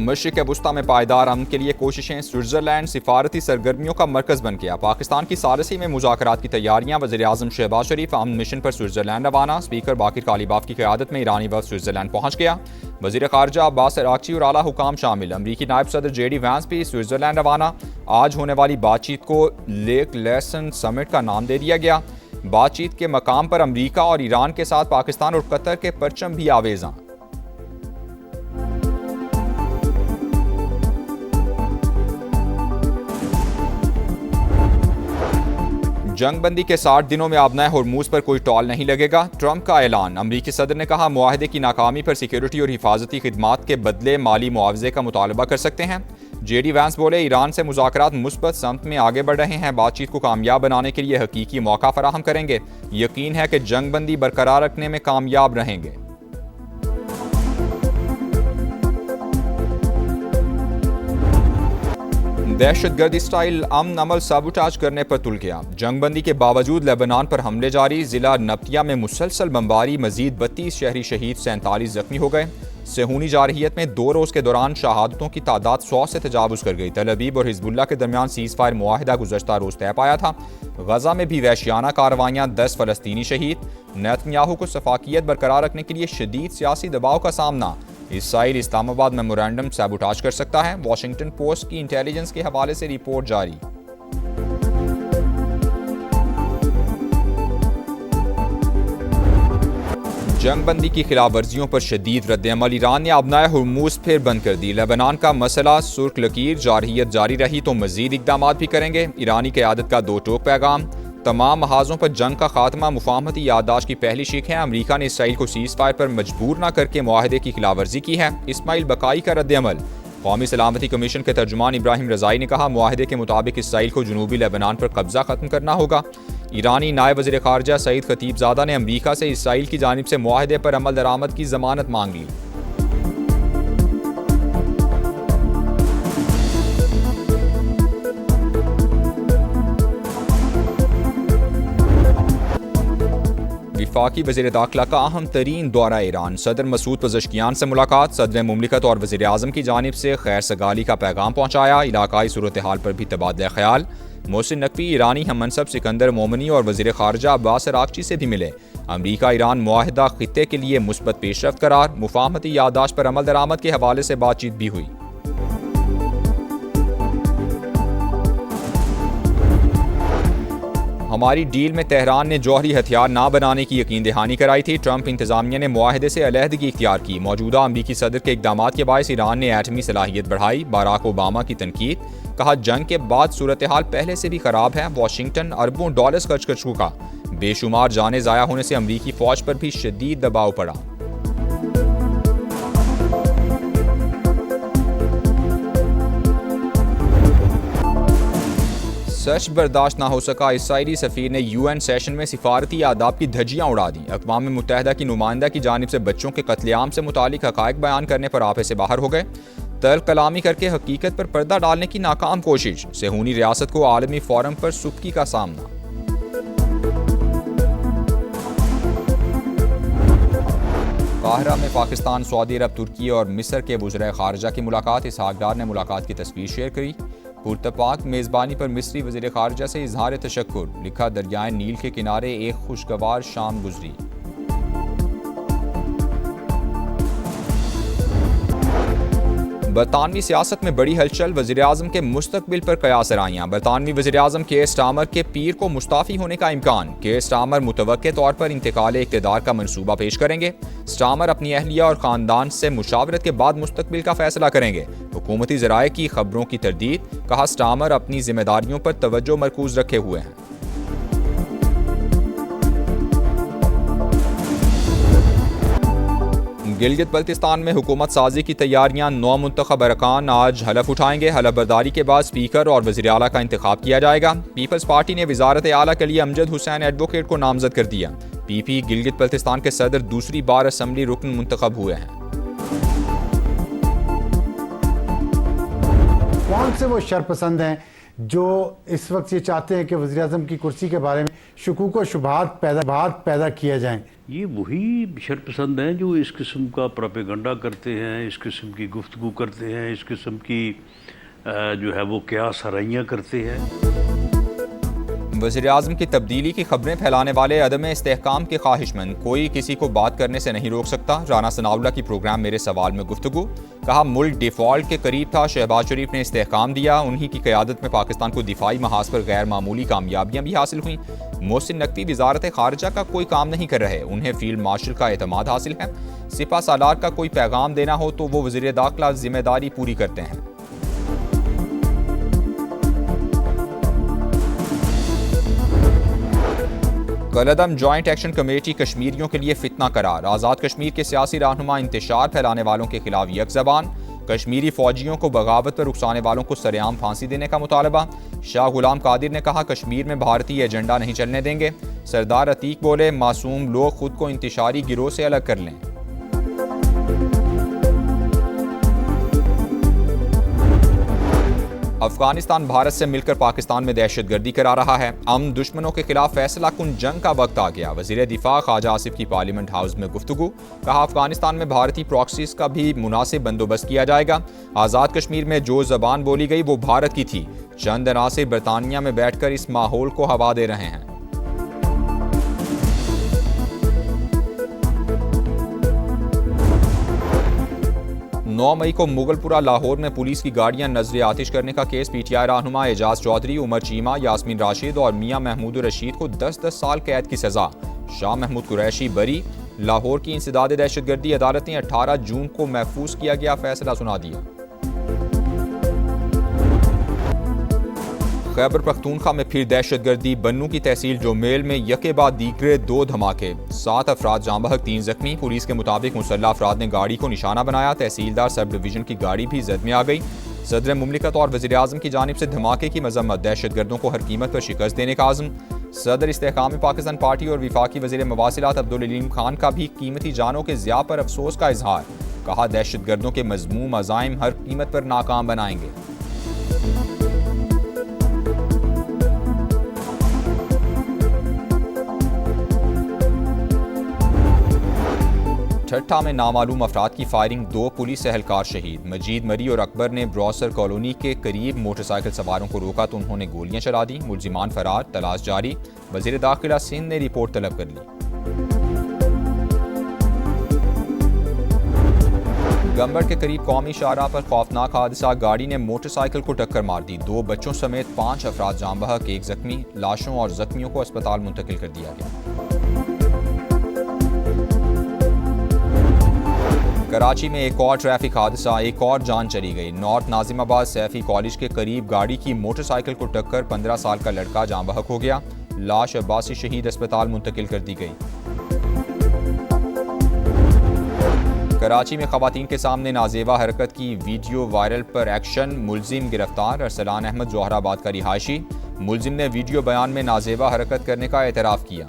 मशरिक़ वुस्ता में पायदार अमन के लिए कोशिशें, स्विट्ज़रलैंड सिफारती सरगर्मियों का मरकज़ बन गया। पाकिस्तान की सालसी में मुज़ाकरात की तैयारियां, वज़ीर-ए-आज़म शहबाज शरीफ अमन मिशन पर स्विट्ज़रलैंड रवाना। स्पीकर बाकिर कालीबाफ की क़यादत में ईरानी वफ़द स्विट्ज़रलैंड पहुँच गया। वज़ीर ख़ारजा अब्बास अराग़ची और आला हुकाम शामिल। अमरीकी नायब सदर JD वैंस भी स्विट्ज़रलैंड रवाना। आज होने वाली बातचीत को लेक लेसन समिट का नाम दे दिया गया। बातचीत के मकाम पर अमरीका और ईरान के साथ पाकिस्तान और कतर के परचम भी आवेज़ां। जंगबंदी के 60 दिनों में आबनाए होर्मुज पर कोई टॉल नहीं लगेगा, ट्रंप का ऐलान। अमरीकी सदर ने कहा, मुआहदे की नाकामी पर सिक्योरिटी और हिफाजती खिदमात के बदले माली मुआवजे का मुतालबा कर सकते हैं। JD वैंस बोले, ईरान से मुज़ाकरात मुस्बत समत में आगे बढ़ रहे हैं। बातचीत को कामयाब बनाने के लिए हकीकी मौका फराहम करेंगे। यकीन है कि जंगबंदी बरकरार रखने में कामयाब रहेंगे। दहशतगर्दी स्टाइल अमन अमल साबुटाज करने पर तुल गया। जंगबंदी के बावजूद लेबनान पर हमले जारी। जिला नब्तिया में मुसलसल बमबारी, मजीद 32 शहरी शहीद, 47 जख्मी हो गए। सेहूनी जारहियत में 2 रोज़ के दौरान शहादतों की तादाद 100 से तजावुज़ कर गई। तल अवीव और हिजबुल्लाह के दरमियान सीज़ फायर मुआहिदा गुज़श्ता रोज़ तय पाया था। गजा में भी वहशियाना कार्रवाइयाँ, 10 फ़लस्तीनी शहीद। नेतन्याहू को सफाकियत बरकरार रखने के लिए शदीद सियासी दबाव का सामना। इसराइल इस्लामाबाद मेमोरेंडम सैबोटाज कर सकता है। वॉशिंगटन पोस्ट की इंटेलिजेंस के हवाले से रिपोर्ट जारी। जंगबंदी की खिलाफ वर्जियों पर शदीद रद्द-ए-अमल। ईरान ने आबनाए हुर्मुज फिर बंद कर दी। लेबनान का मसला सुर्ख लकीर, जारहियत जारी रही तो मजीद इकदाम भी करेंगे। ईरानी क़यादत का 2 टोक पैगाम। तमाम महाजों पर जंग का खात्मा मुफाहमती याददाश्त की पहली शीख है। अमरीका ने इसराइल को सीज़ फायर पर मजबूर न करके मुआहदे की खिलाफ वर्जी की है। इस्माइल बकाई का रद्द-ए-अमल। कौमी सलामती कमीशन के तर्जुमान इब्राहिम रज़ाई ने कहा, मुआहदे के मुताबिक इसराइल को जनूबी लेबनान पर कब्जा खत्म करना होगा। ईरानी नायब वज़ीर ख़ारजा सईद खतीबज़ादा ने अमरीका से इसराइल की जानिब से मुआहदे पर अमल दरामद की ज़मानत मांग ली। वफाकी वज़ीर दाखिला का अहम तरीन दौरा ईरान। सदर मसूद पज़ेश्कियान से मुलाकात। सदर मुमलिकत और वज़ीर आज़म की जानिब से खैर सगाली का पैगाम पहुँचाया। इलाकाई सूरत हाल पर भी तबादला ख्याल। मोहसिन नकवी ईरानी हम मनसब सिकंदर मोमनी और वज़ीर ख़ारजा अब्बास अराग़ची से भी मिले। अमरीका ईरान मुआहिदा ख़ित्ते के लिए मुस्बत पेशरफ्त करार। मुफाहमती याददाश्त पर अमल दरामद के हवाले से बातचीत भी हुई। हमारी डील में तेहरान ने जौहरी हथियार ना बनाने की यकीन दहानी कराई थी। ट्रंप इंतजामिया ने मुआहदे से अलहदगी इख्तियार की। मौजूदा अमरीकी सदर के इकदामात के बायस ईरान ने एटमी सलाहियत बढ़ाई। बाराक ओबामा की तनकीद। कहा, जंग के बाद सूरत हाल पहले से भी खराब है। वाशिंगटन अरबों डॉलर्स खर्च कर चुका। बेशुमार जाने ज़ाया होने से अमरीकी फौज पर भी शदीद दबाव पड़ा। सच बर्दाश्त ना हो सका। इसराइली सफ़ीर ने UN सेशन में सिफारती आदाब की धज्जियाँ उड़ा दी। अक़वाम मुत्तहिदा की नुमाइंदा की जानिब से बच्चों के कत्लेआम से मुतालिक हक़ाइक़ बयान करने पर आपे से बाहर हो गए। तल्ख़ कलामी करके हकीकत पर पर्दा डालने की नाकाम कोशिश। सेहूनी रियासत को आलमी फोरम पर सुबकी का सामना। काहिरा में पाकिस्तान, सऊदी अरब, तुर्की और मिस्र के वज़ीर ख़ारजा की मुलाकात। इसहाक़ डार ने मुलाकात की तस्वीर शेयर करी। पुरतपाक मेज़बानी पर मिस्री वज़ीर ख़ारजा से इज़हार तशक्कुर। लिखा, दरियाए नील के किनारे एक खुशगवार शाम गुजरी। बरतानवी सियासत में बड़ी हलचल। वज़ीर आज़म के मुस्तकबिल पर कयास राइयाँ। बरतानवी वज़ीर आज़म केयर स्टार्मर के पीर को मुस्ताफ़ी होने का इम्कान। केयर स्टार्मर मुतवक्के तौर पर इंतकाल इक़्तिदार का मनसूबा पेश करेंगे। स्टार्मर अपनी अहलिया और ख़ानदान से मुशावरत के बाद मुस्तकबिल का फैसला करेंगे। हुकूमती ज़राए की खबरों की तरदीद। कहा, स्टार्मर अपनी जिम्मेदारियों पर तवज्जो मरकूज़ रखे हुए हैं। गिलगित बल्तिस्तान में हुकूमत साजी की तैयारियां। 9 मुंतखब अरकान आज हलफ उठाएंगे। हलफ बर्दारी के बाद स्पीकर और वज़ीर आला का इंतखाब किया जाएगा। पीपल्स पार्टी ने वज़ारत आला के लिए अमजद हुसैन एडवोकेट को नामजद कर दिया। PP गिलगित बल्तिस्तान के सदर दूसरी बार असम्बली रुकन मुंतखब हुए हैं। कौन से वो शरपसंद हैं जो इस वक्त ये चाहते हैं कि वज़ीर आज़म की कुर्सी के बारे में शुकूक व शुबहात पैदा किए जाएं? ये वही शरपसंद हैं जो इस किस्म का प्रोपेगेंडा करते हैं, इस किस्म की गुफ्तगू करते हैं, इस किस्म की जो है वो क्या सराइयाँ करते हैं। वज़ीर-ए-आज़म की तब्दीली की खबरें फैलाने वाले अदम इस्तेहकाम के ख्वाहिशमंद कोई किसी को बात करने से नहीं रोक सकता। राना सनाउल्लाह की प्रोग्राम मेरे सवाल में गुफ्तगू। कहा मुल्क डिफ़ॉल्ट के करीब था, शहबाज शरीफ ने इस्तेहकाम दिया। उन्हीं की क़यादत में पाकिस्तान को दिफाई महाज पर गैर मामूली कामयाबियाँ भी हासिल हुई। मोहसिन नकवी वज़ारत ख़ारिजा का कोई काम नहीं कर रहे, उन्हें फील्ड मार्शल का एतमाद हासिल है। सिपा सालार का कोई पैगाम देना हो तो वो वज़ीर दाखिला जिम्मेदारी पूरी करते हैं। कलअदम जॉइंट एक्शन कमेटी कश्मीरियों के लिए फितना करार। आज़ाद कश्मीर के सियासी रहनुमा इंतशार फैलाने वालों के खिलाफ यक ज़बान। कश्मीरी फौजियों को बगावत पर उकसाने वालों को सरेआम फांसी देने का मुतालबा। शाह गुलाम कादिर ने कहा कश्मीर में भारतीय एजेंडा नहीं चलने देंगे। सरदार अतीक बोले मासूम लोग खुद को इंतशारी गिरोह से अलग कर लें। अफगानिस्तान भारत से मिलकर पाकिस्तान में दहशतगर्दी करा रहा है। अमन दुश्मनों के खिलाफ फैसला कुन जंग का वक्त आ गया। वज़ीर दिफा ख्वाजा आसिफ की पार्लियामेंट हाउस में गुफ्तगू। कहा अफगानिस्तान में भारतीय प्रॉक्सीज का भी मुनासिब बंदोबस्त किया जाएगा। आज़ाद कश्मीर में जो ज़बान बोली गई वो भारत की थी। चंद अनासिर बरतानिया में बैठकर इस माहौल को हवा दे रहे हैं। नौ मई को मुगलपुरा लाहौर में पुलिस की गाड़ियां नजर आतिश करने का केस। पीटीआई रहनुमा एजाज चौधरी, उमर चीमा, यास्मीन राशिद और मियां महमूद रशीद को 10-10 साल कैद की सजा। शाह महमूद कुरैशी बरी। लाहौर की इंसदाद दहशतगर्दी अदालत ने 18 जून को महफूज किया गया फैसला सुना दिया। खैबर पख्तूनख्वा में फिर दहशतगर्दी। बन्नू की तहसील जोमेल में यके बाद दीगरे 2 धमाके। 7 अफराद जाँ बहक, 3 जख्मी। पुलिस के मुताबिक मुसल्लह अफराद ने गाड़ी को निशाना बनाया। तहसीलदार सब डिवीजन की गाड़ी भी जद में आ गई। सदर मुमलिकत और वज़ीर-ए-आज़म की जानिब से धमाके की मजम्मत। दहशतगर्दों को हर कीमत पर शिकस्त देने का आज़म। सदर इस्तेहकाम पाकिस्तान पार्टी और विफाकी वज़ीर मवासिलात अब्दुल अलीम खान का भी कीमती जानों के ज़िया पर अफसोस का इजहार। कहा दहशतगर्दों के मज़मूम अज़ाइम हर कीमत पर नाकाम बनाएंगे। ठट्ठा में नामालूम अफराद की फायरिंग, 2 पुलिस एहलकार शहीद। मजीद मरी और अकबर ने ब्रॉसर कॉलोनी के करीब मोटरसाइकिल सवारों को रोका तो उन्होंने गोलियां चला दी। मुलजिमान फरार, तलाश जारी। वजीर दाखिला सिंध ने रिपोर्ट तलब कर ली। गंबड़ के करीब कौमी शाहराह पर खौफनाक हादसा। गाड़ी ने मोटरसाइकिल को टक्कर मार दी। 2 बच्चों समेत 5 अफराद जाँ बहक, 1 जख्मी। लाशों और जख्मियों को अस्पताल मुंतकिल कर दिया गया। कराची में एक और ट्रैफिक हादसा, एक और जान चली गई। नॉर्थ नाजिमाबाद सैफी कॉलेज के करीब गाड़ी की मोटरसाइकिल को टक्कर 15 साल का लड़का जाँ बहक हो गया। लाश अब्बासी शहीद अस्पताल मुंतकिल कर दी गई। कराची में खवातीन के सामने नाजेबा हरकत की वीडियो वायरल पर एक्शन। मुलजिम गिरफ्तार। अरसलान अहमद जोहराबाद का रिहायशी। मुलजिम ने वीडियो बयान में नाजेबा हरकत करने का एतराफ़ किया।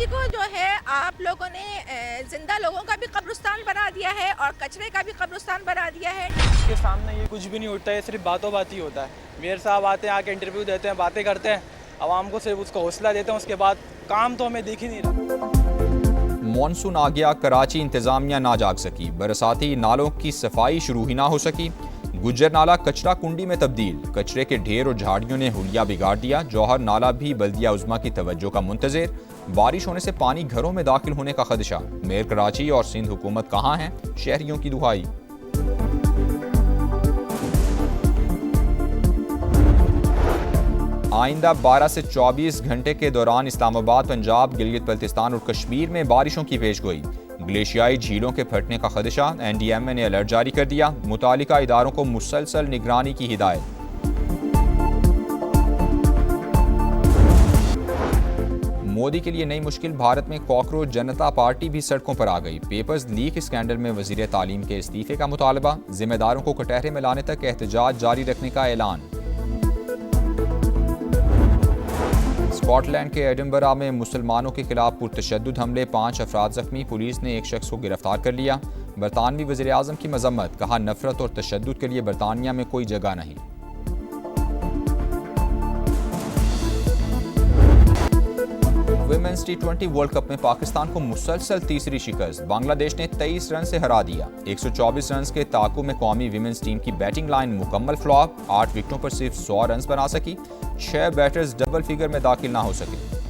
को जो है आप लोगों ने जिंदा लोगों का भी कब्रिस्तान बना दिया है और कचरे का भी कब्रिस्तान बना दिया है। इसके सामने ये कुछ भी नहीं उठता है, सिर्फ बातों बात ही होता है। मेयर साहब आते हैं, आके इंटरव्यू देते हैं, बातें करते हैं, आवाम को सिर्फ उसका हौसला देते हैं, उसके बाद काम तो हमें दिख ही नहीं रहा। मॉनसून आ गया, कराची इंतजामिया ना जाग सकी। बरसाती नालों की सफाई शुरू ही ना हो सकी। गुज्जर नाला कचरा कुंडी में तब्दील। कचरे के ढेर और झाड़ियों ने हुलिया बिगाड़ दिया। जौहर नाला भी बल्दिया उज़्मा की तवज्जो का मुंतज़िर। बारिश होने से पानी घरों में दाखिल होने का खदशा। मेयर कराची और सिंध हुकूमत कहाँ हैं, शहरियों की दुहाई। आइंदा 12 से 24 घंटे के दौरान इस्लामाबाद, पंजाब, गिलगित बल्तिस्तान और कश्मीर में बारिशों की पेशगोई। ग्लेशियाई झीलों के फटने का खदशा। NDMA ने अलर्ट जारी कर दिया। मुतालिका इदारों को मुसलसल निगरानी की हिदायत। मोदी के लिए नई मुश्किल। भारत में कॉकरोच जनता पार्टी भी सड़कों पर आ गई। पेपर्स लीक स्कैंडल में वजीर तालीम के इस्तीफे का मुतालबा। जिम्मेदारों को कटहरे में लाने तक एहतजाज जारी रखने का ऐलान। स्कॉटलैंड के एडिनबरा में मुसलमानों के खिलाफ पुरतशद्दुद हमले, 5 अफराद जख्मी। पुलिस ने एक शख्स को गिरफ्तार कर लिया। बरतानवी वज़ीर आज़म की मजम्मत। कहा नफरत और तशद्दुद के लिए बरतानिया में कोई जगह नहीं। वुमेन्स T20 वर्ल्ड कप में पाकिस्तान को मुसलसल तीसरी शिकस्त। बांग्लादेश ने 23 रन से हरा दिया। 124 रन के ताकू में कौमी विमेंस टीम की बैटिंग लाइन मुकम्मल फ्लॉप। 8 विकेटों पर सिर्फ 100 रन बना सकी। 6 बैटर्स डबल फिगर में दाखिल ना हो सके।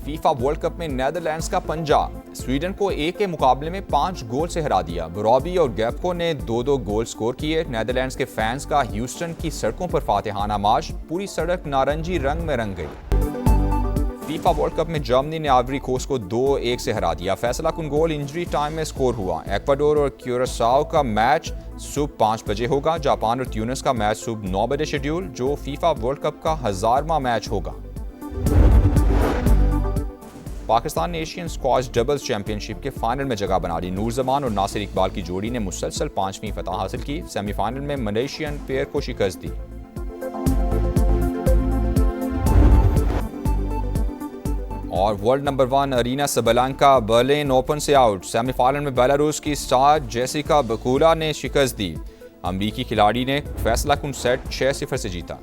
फीफा वर्ल्ड कप में नीदरलैंड्स का पंजा स्वीडन को 1 के मुकाबले में 5 गोल से हरा दिया। रॉबी और गैप्को ने 2-2 गोल स्कोर किए। नीदरलैंड्स के फैंस का ह्यूस्टन की सड़कों पर फातिहाना मार्च। पूरी सड़क नारंगी रंग में रंग गई। फीफा वर्ल्ड कप में जर्मनी ने आइवरी कोस्ट को 2-1 से हरा दिया। फैसला कुन गोल इंजरी टाइम में स्कोर हुआ। एक्वाडोर और क्यूरासाओ का मैच सुबह 5 बजे होगा। जापान और ट्यूनिस का मैच सुबह 9 बजे शेड्यूल, जो फीफा वर्ल्ड कप का 1000वां मैच होगा। पाकिस्तान ने एशियन स्क्वॉश डबल्स चैंपियनशिप के फाइनल में जगह बना ली। नूर जमान और नासिर इकबाल की जोड़ी ने मुसलसल 5वीं फतह हासिल की। सेमीफाइनल में मलेशियन पेयर को शिकस्त दी। और world number 1 Aryna Sabalenka Berlin open से आउट। सेमीफाइनल में बेलारूस की स्टार जेसिका बकुला ने शिकस्त दी। अमरीकी खिलाड़ी ने फैसला कुन सेट 6-0 से जीता।